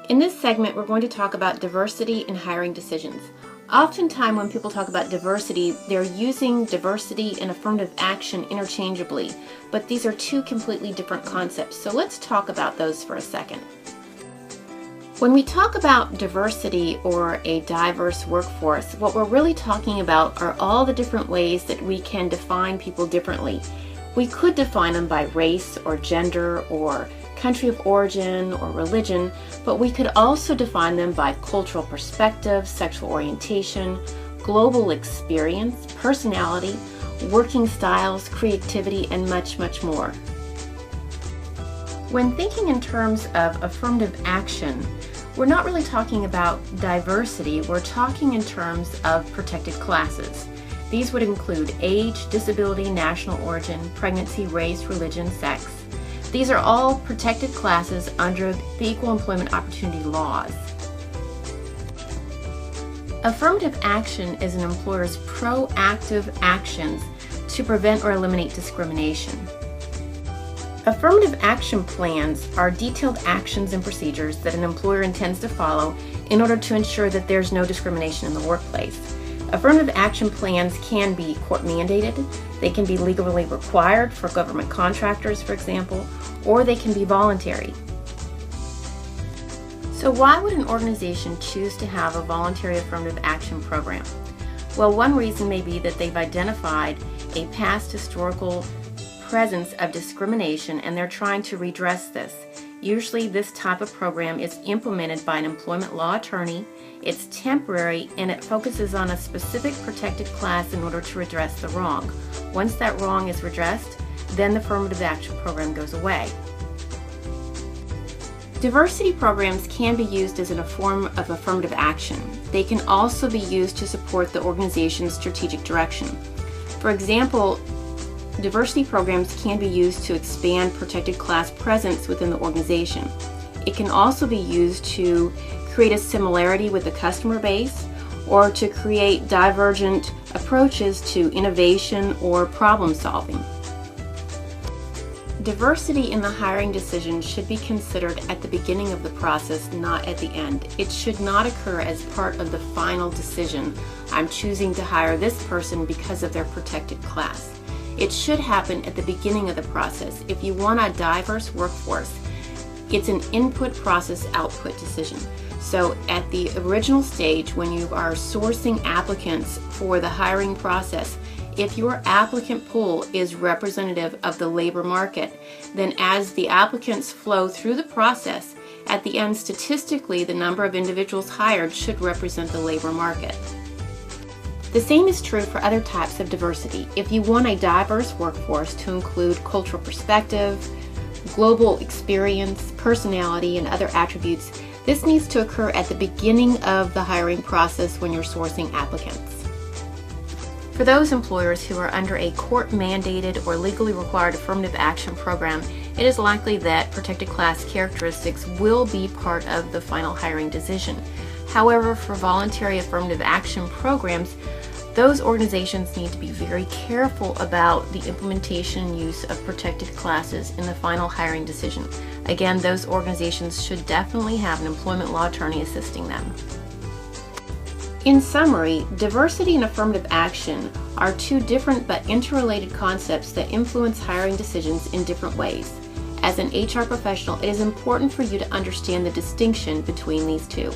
In this segment, we're going to talk about diversity in hiring decisions. Oftentimes when people talk about diversity, they're using diversity and affirmative action interchangeably, but these are two completely different concepts. So let's talk about those for a second. When we talk about diversity or a diverse workforce, what we're really talking about are all the different ways that we can define people differently. We could define them by race or gender or country of origin or religion, but we could also define them by cultural perspective, sexual orientation, global experience, personality, working styles, creativity, and much, much more. When thinking in terms of affirmative action, we're not really talking about diversity, we're talking in terms of protected classes. These would include age, disability, national origin, pregnancy, race, religion, sex. These are all protected classes under the Equal Employment Opportunity laws. Affirmative action is an employer's proactive actions to prevent or eliminate discrimination. Affirmative action plans are detailed actions and procedures that an employer intends to follow in order to ensure that there's no discrimination in the workplace. Affirmative action plans can be court mandated, they can be legally required for government contractors, for example, or they can be voluntary. So why would an organization choose to have a voluntary affirmative action program? Well, one reason may be that they've identified a past historical presence of discrimination and they're trying to redress this. Usually this type of program is implemented by an employment law attorney, it's temporary, and it focuses on a specific protected class in order to redress the wrong. Once that wrong is redressed, then the affirmative action program goes away. Diversity programs can be used as a form of affirmative action. They can also be used to support the organization's strategic direction. For example, diversity programs can be used to expand protected class presence within the organization. It can also be used to create a similarity with the customer base or to create divergent approaches to innovation or problem solving. Diversity in the hiring decision should be considered at the beginning of the process, not at the end. It should not occur as part of the final decision. I'm choosing to hire this person because of their protected class. It should happen at the beginning of the process. If you want a diverse workforce, it's an input process output decision. So at the original stage, when you are sourcing applicants for the hiring process, if your applicant pool is representative of the labor market, then as the applicants flow through the process, at the end statistically the number of individuals hired should represent the labor market. The same is true for other types of diversity. If you want a diverse workforce to include cultural perspective, global experience, personality, and other attributes, this needs to occur at the beginning of the hiring process when you're sourcing applicants. For those employers who are under a court-mandated or legally required affirmative action program, it is likely that protected class characteristics will be part of the final hiring decision. However, for voluntary affirmative action programs, those organizations need to be very careful about the implementation and use of protected classes in the final hiring decision. Again, those organizations should definitely have an employment law attorney assisting them. In summary, diversity and affirmative action are two different but interrelated concepts that influence hiring decisions in different ways. As an HR professional, it is important for you to understand the distinction between these two.